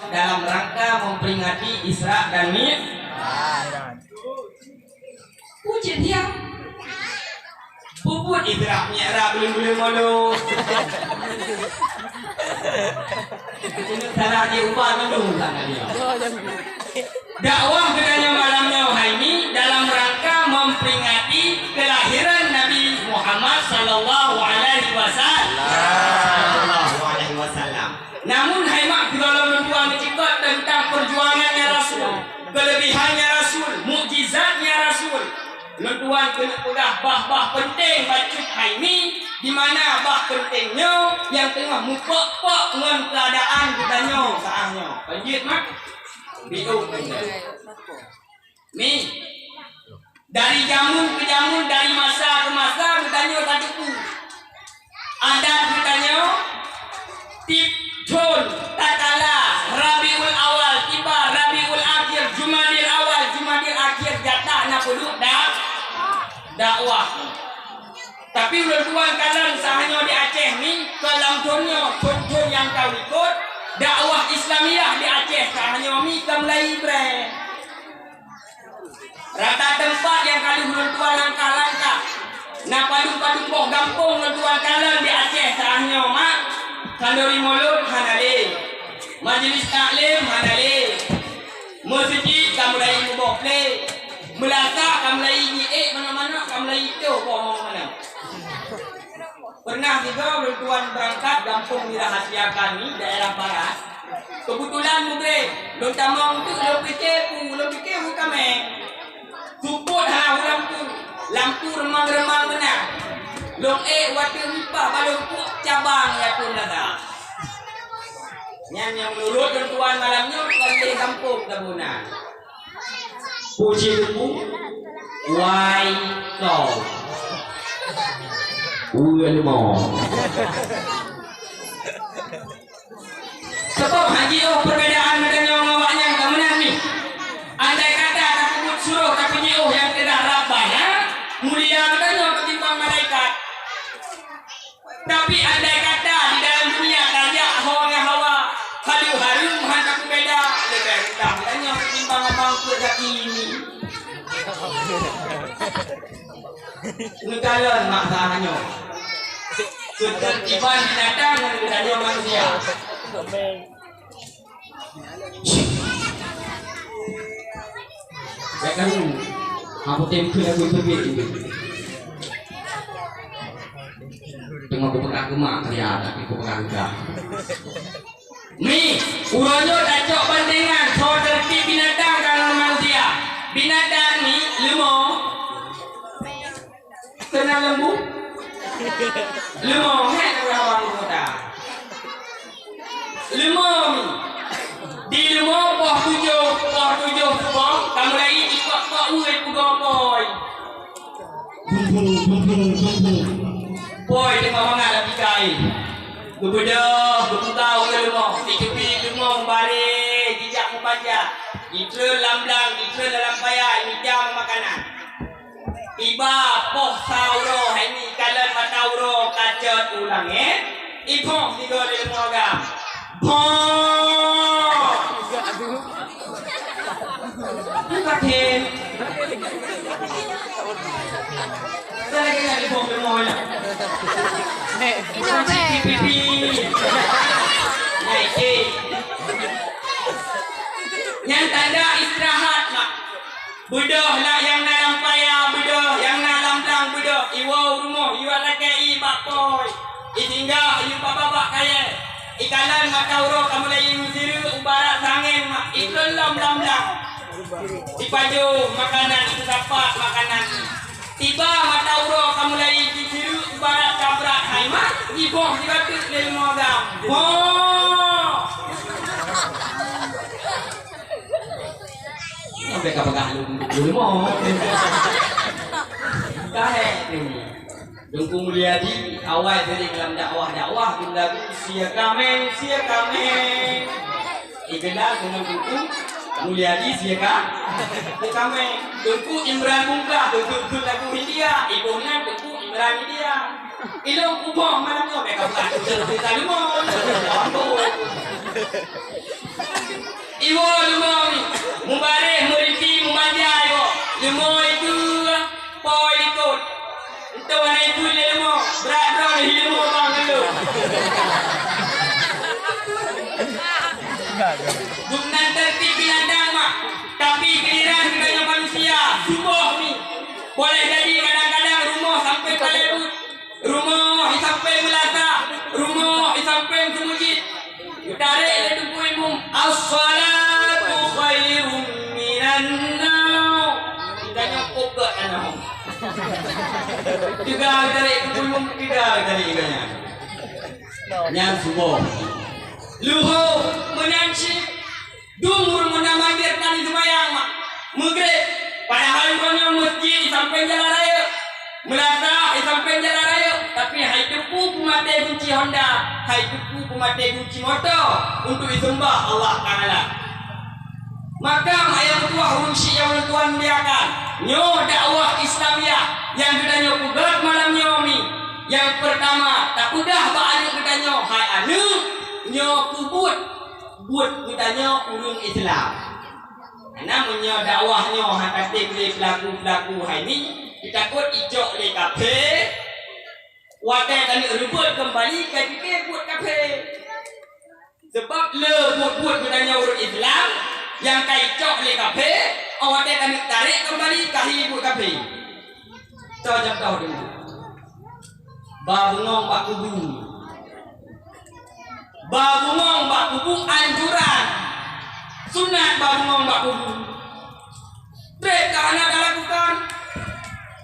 dalam rangka memperingati Isra dan Mi'raj. Puji dia. Puput Isra Mi'raj belum malu. Ini cara dia ubah dulu sana dia. Dakwah katanya malamnya hari ini dalam rangka memperingati kelahiran Nabi Muhammad sallallahu alaihi wasallam. Namun hai mak kalau mentuan mencipta tentang perjuangannya Rasul, kelebihannya Rasul, mukjizatnya Rasul. Mentuan kena pedah bah penting bacut hari ini, di mana bah pentingnya yang tengah mupok-pok dengan keadaan kitanya saahnya. Lanjut mak. Biung ni dari jamun ke jamun, dari masa ke masa bertanya satu ada bertanya tip Jun takala Rabiul Awal tiba Rabiul Akhir Jumadil Awal Jumadil Akhir jatah nak duduk dakwah. Tapi tuan kalang sahanya di Aceh ni kalang contoh yang kau ikut dakwah Islamiyah di Aceh sahanya mi kamlai bre. Rata tempat yang kali tuan langkah-langkah. Nah padung-padung boh gampung tuan kalang di Aceh sahanya mak. Kandori mulut hanale. Majlis taklim hanale. Masjid kamlai mubokle. Melaka kamlai ni mana-mana kamlai itu bohong mana. Pernah juga tuan berangkat kampung dirahasiakan ni daerah barat. Kebetulan mungkin long tamang tu long fikir bukan main. Support lampu remang-remang benar. Long waktu nipa balong tu cabang ya tu naga. Yang menurut tuan malamnya kali kampung tabunan. Puji lupu wai kau. Ulmo. Sebab haji perbedaan dengan awaknya kemenang ni. Andai kata aku suruh tapi yang tidak rabanya mulia katanya ketimbang malaikat. Tapi andai kata di dalam dunia raja hawa halu hantar berbeda lebih rendah katanya ketimbang abang rezeki ini. Negalan maksudnya ketertiban binatang dan budaya manusia. Ya kan, aku tempel aku terbit juga. Tengok aku pegang kemak dia, tapi aku pegang enggak. Ni, uronyo dacok bandingan soal tertib binatang dan manusia. Binatang ni lemah. Kenal lembu? Lemah ni orang kota. Lemah ni. Di lemah poh tujuh poh. Kamu lagi ikut poh uai pugo boy. Boy tengok bangat lagi kain. Bebedah, berputau ke lemah. Dikepi lemah balik, jejak mempanjat. Itra lamblang, itra dalam payah, ini jam makanan. Iba poh sauro ini kalian matauro kacat ulang ipong tiga di lembaga pakai saya lagi nak ipong lembaga pipi naik yang tanda istirahat mak. Budah lah yang dalam payah, budah yang dalam lang budah. Iwa rumah, iwa lakai bakpoy. Itinggal, iwa babak kaya. Ikalan mata urok kamu lagi musiru ubarat sangin mak. Iklan lam. Ipaju makanan itu dapat makanan. Tiba mata urok kamu lagi musiru ubarat kabrak hai mak. Iboh dibatuk dari modam. Sampai kapag dulu mo. Kahit ini. Yung kumulyadi awal dari dalam dakwah bila sia kami. Ikenda kung buku mulyadi sia kami. Tungku Imran Muka, tungku lagu India, ibunya tungku Imran India. Ilong kubong mana mo? Mereka bukan cerita mo. Iwo lumo ni. Mubareh, muriti, mumanjai ko. Lumo itu poi ikut. Itu warna itu lumo. Berat-berat ni lumo bang lu. Bukan tertib binatang mak. Tapi giliran kita manusia. Subuh ni. Boleh jadi kadang-kadang rumah sampai kalebut. Rumah sampai melata. Rumah sampai semujit. Tarik le tu imam. As-salatu khairun minan naum. Kita nyokok ke anak. Tiga tarik tu imam, tiga tarik ikannya. Yang subuh. Luho menyanci. Dumur menamadir tani semayang mak. Maghrib. Padahal punya masjid sampai jalan raya. Melata sampai jalan raya. Tapi hai tepu pemate kunci Honda. Hai tepu pemate kunci motor. Untuk disembah Allah Ta'ala. Maka ayat tua hunsi yang Tuhan muliakan. Nyo dakwah Islamiyah. Yang kita nyo pugat malam nyomi. Yang pertama. Tak udah ba'adu kita nyo. Hai anu. Nyo kubut. Buat kita nyo urung Islam. Namanya dakwahnya hati boleh pelaku-pelaku hari ni kita kot ijok le kafe wadah kami rebut kembali kita buat kafe sebab le buat kita urut Islam yang kai ijok le kafe wadah kami tarik kembali kahi buat kafe tahu jam tahu dulu babungong pak kubu babungong pak kubu anjuran sunat babungong pak kubu mereka anak lakukan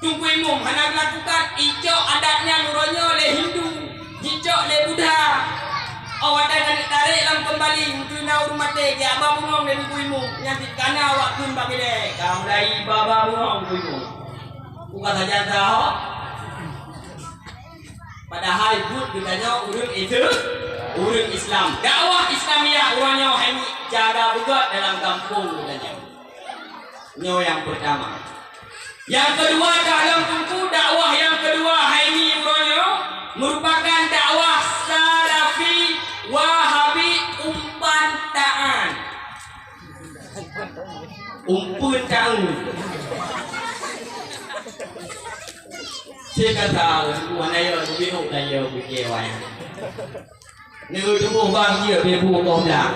tunggu imum anak lakukan ijok adatnya nuronyo le Hindu ijok le Buddha awak akan tarik lam kembali untuk naur mate ya babungong le tunggu imum yang dikana waktu bagi le kamu dari babungong tunggu imum bukan saja tahu padahal but ditanya urut itu urut Islam dakwah Islamiyah urangnya hanya jaga buat dalam kampung katanya. Nyo yang pertama. Yang kedua dalam tungku dakwah yang kedua hari ini urangnya merupakan dakwah Salafi Wahabi umpan ta'an. Umpun ta'an. Saya kata mana ya lebih daya berkewan. Negeri tubuh bang dia dia buat dah.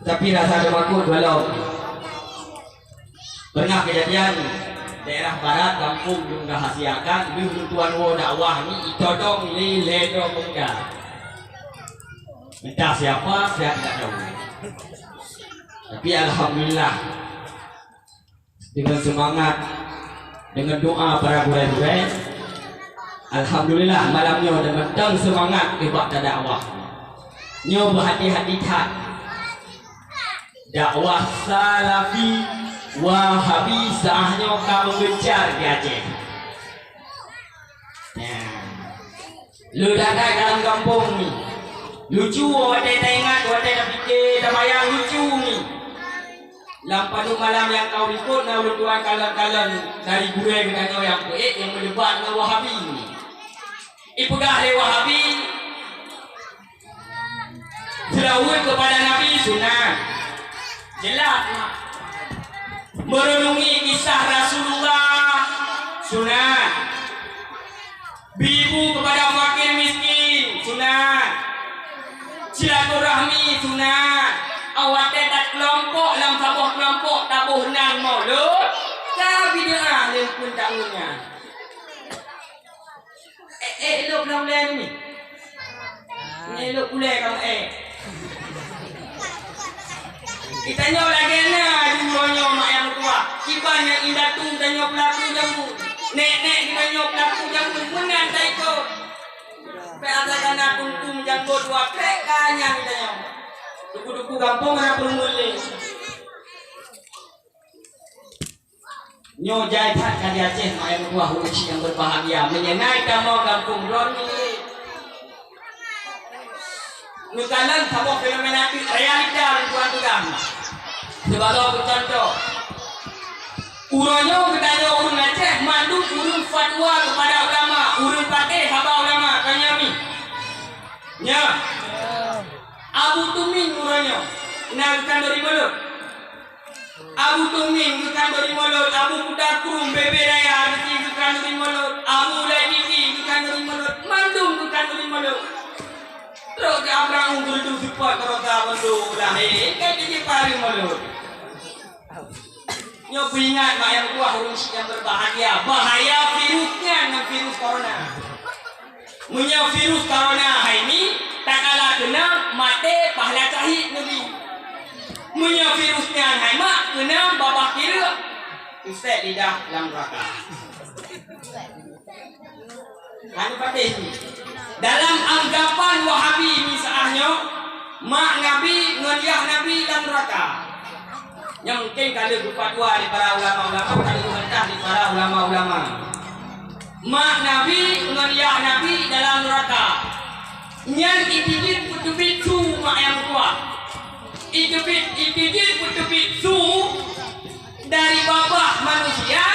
Tapi rasa takut walau pernah kejadian daerah barat kampung yang rahasiakan dulu tuan wo dakwah ni itodong ni ledong muda. Entah siapa saya tidak tahu. Tapi alhamdulillah dengan semangat dengan doa para burai-burai alhamdulillah malamnya dengan tang semangat buat dakwah. Nyo berhati-hati tak. Dakwah Salafi Wahabi sahnya kamu gencar di Aceh. Lu datang dalam kampung ni. Lucu wadah tengok, wadah fikir tamayang lucu ni. Lampadu malam yang kau ikut na tuan kalan-kalan dari burai katanya yang baik yang berdebat dengan Wahabi ni. Ipegah le Wahabi selawat kepada Nabi sunat jelas merenungi kisah Rasulullah sunat bibu kepada fakir miskin sunat silaturahmi sunat awak tak kelompok dalam sebuah kelompok tabuh nang maulud tapi dia yang pun tak punya elok dalam lain ni elok pulai kamu kita nyo lagi na dulunya mak yang tua kiban yang indah tu tanya pelaku jamu nek kita nyo pelaku jamu mengan taiko pe ada kana kuntum janggo dua krek kanya kita nyo duku-duku kampung ana permule nyo jai that kali Aceh mak yang tua huci yang berbahagia menyenai kamu kampung Roni nukalan sabok fenomena realita tuan tuan sebagai contoh uronyo katanya urun Aceh mandu urun fatwa kepada ulama urun pakai haba ulama kanyami nya Abu Tumin uronyo Nah bukan dari mulut. Abu Tuming bukan dari mulut. Abu Kudakum Bebe Raya bukan dari mulut. Abu Ladiki bukan dari mulut. Mandung bukan dari mulut. Terus Abraham unggul tu support kalau tak betul lah. Kan dia pari mulut. Nyo ingat mak yang tua orang yang berbahagia. Bahaya virusnya dengan virus corona. Punya virus corona ini tak kalah kena mati pahala cahit Nabi. Punya virusnya hai mak kena babak kira ustaz lidah dalam neraka. Anu patih ni. Dalam anggapan Wahabi misalnya mak Nabi ngeliah Nabi dalam neraka. Yang mungkin kalau berfatwa di para ulama-ulama, kalau mentah di para ulama-ulama. Mak Nabi ngeliah Nabi dalam neraka. Yang itijit putubit su mak yang kuat. Itijit putubit su dari bapak manusia.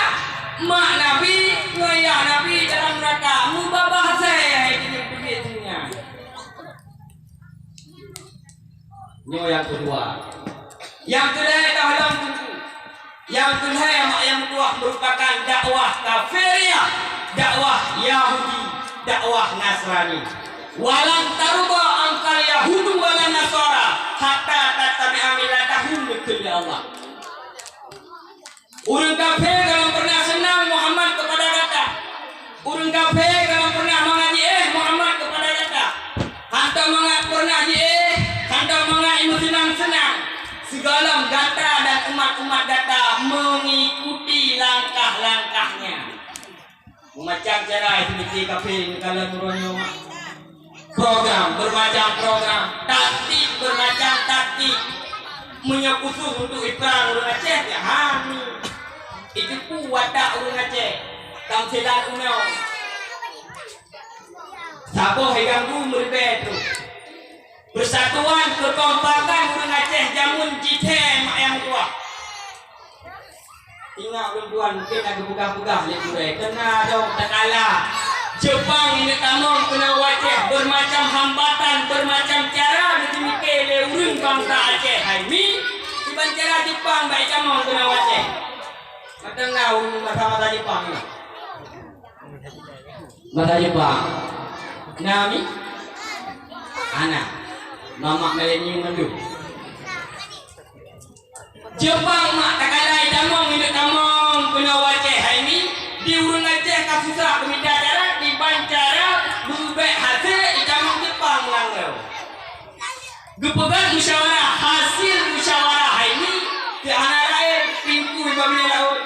Mak Nabi ngeliah Nabi dalam neraka. Mu babah saya itijit putubit sunya. Ini yang kedua. Yang kedua dalam buku. Yang kedua yang tua merupakan dakwah kafiriyah, dakwah Yahudi, dakwah Nasrani. Walam taruba angkal Yahudu wala Nasara hatta tattabi'a millatahum ya Allah. Orang kafir kalau pernah senang Muhammad kepada kata. Orang kafir kalau pernah mengaji Muhammad kepada kata. Hantar mengat pernah hantar mengat ilmu senang-senang. Segala data dan umat-umat data mengikuti langkah-langkahnya. Macam cara itu kafir kalau nuronyo program bermacam program, taktik bermacam taktik, menyekutu untuk iklan orang Aceh ya hani. Itu kuat tak orang Aceh. Tamsilan unau. Saboh ganggu merbet tu. Persatuan kekompakan orang Aceh jamun jithe mak yang tua. Ingat tuan mungkin ada bugah-bugah lebih kena dong tak kalah. Jepang ini tamong kena wajah bermacam hambatan, bermacam cara dikemike leurun bangsa Aceh. Hai mi iban cara Jepang baik tamong kena wajah. Matengah mata-mata Jepang ni. Mata Jepang. Nami anak mamak milenium mendu. Jepang mak tak kalah tamong ini tamong kena wajah. Hai mi diurun Aceh kasusah kemida cara dibancara berubah hasil itamong Jepang langau. Gepegang musyawarah hasil musyawarah ini ke anak rakyat pintu babnya laut.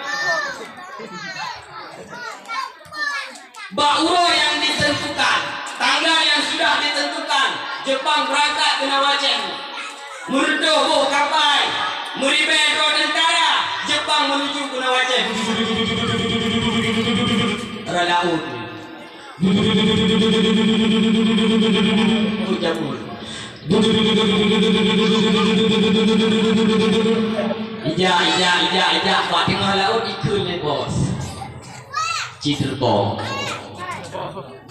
Bauro yang ditentukan, tanggal yang sudah ditentukan, Jepang berangkat ke Nawaceh. Merdoh kapal, meribedo tentara, Jepang menuju ke Nawaceh. Laut. Jabul. Ija. Pak tengah laut ikut le bos. Citerbong.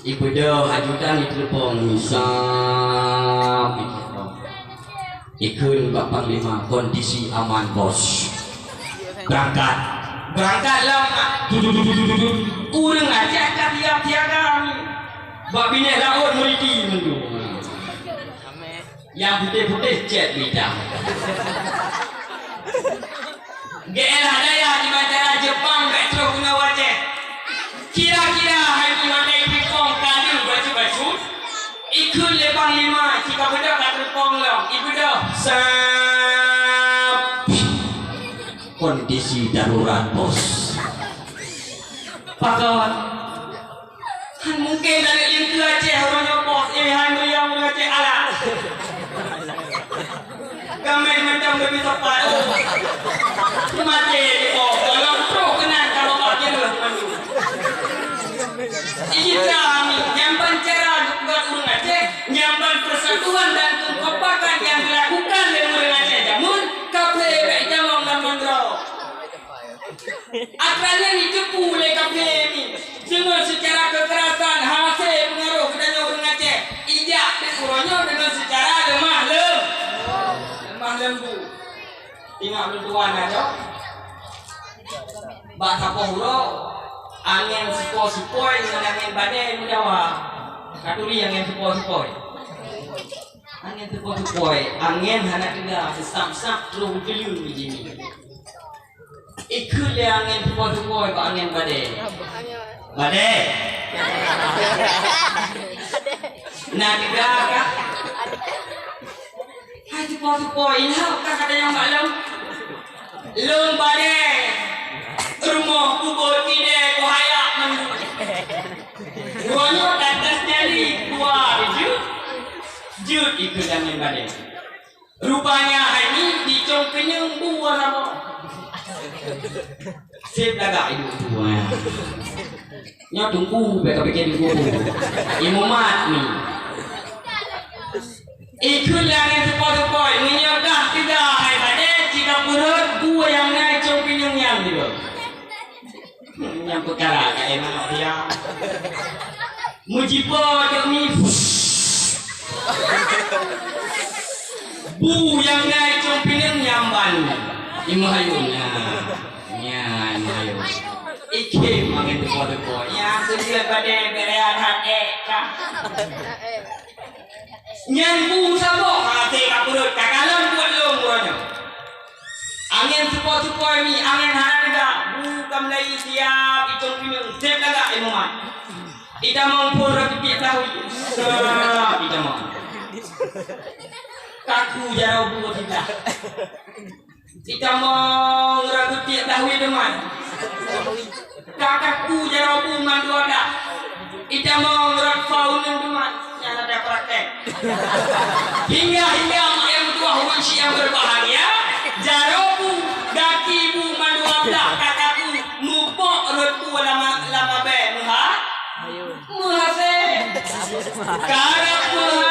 Ibu dah ajudan Citerbong misal. Ikut Pak Panglima kondisi aman bos. Berangkatlah mak. Urang Aceh kat tiap-tiap kami. Bak bini laut meridi mendu. Yang putih-putih jet bidang. GL daya di bandara Jepang Metro Guna Wajah. Kira-kira hari mana ikut kali baju-baju. Ikut le Panglima jika benda kat terpong lah. Ibu dah kondisi darurat bos. Pakon han mungkin dari yang ke Aceh orangnya bos han yang Aceh ala kami macam lebih tepat mati bos kalau pro kena kalau pakai lah mandu kita nyamban cara buat orang Aceh nyamban persatuan dan kekompakan yang dilakukan oleh orang Aceh jamun kafe baik jawang dan mandro akhirnya dicepu oleh kafe ini dengan secara kekerasan hasil pengaruh kedanya orang Aceh ijak dan urangnya dengan secara lemah lembu malu tuan aja. Bak kapohlo angin sepoi-sepoi dengan angin badai menjawa. Katuri angin sepoi-sepoi. Angin sepoi-sepoi, angin hana juga sesam-sam lu keliu begini. Ikut le angin sepoi-sepoi ke angin badai. Badai. Nah juga kan. Hai sepoi-sepoi lah kan ada yang malam. Lung badai. Rumah kubur tidak kuhayak mendu. Ruangnya atasnya ni keluar jut ikut angin badai. Rupanya hari ni dicong penyeng buah sama. Sip lagak hidup buah. Nya tunggu beka bikin tunggu. Imu mat ni. Ikut angin sepoi-sepoi minyak dah tidak hai badai jika perut buah yang naik cong penyeng yang juga. Yang perkara kat emak dia mujibo dok ni bu yang naik compinin nyamban imahayunnya imahayun ikim makin teko-teko yang sedia pada berean hati kah nyambu sabok hati kapurut kakalan buat lombonya angin sepoi-sepoi ni angin harga bukan lagi siap itu pinjam step lagak imumat ita mau pun rapi tahu ita mau kaku jarau buat kita ita mau rapi tahu teman kakakku jarau bu mandu ada ita mau rafau teman yang ada praktek hingga yang tua humansi yang berbahagia jarau daki bu mandu abda kakakku mupok rotu lama be muha se karak muha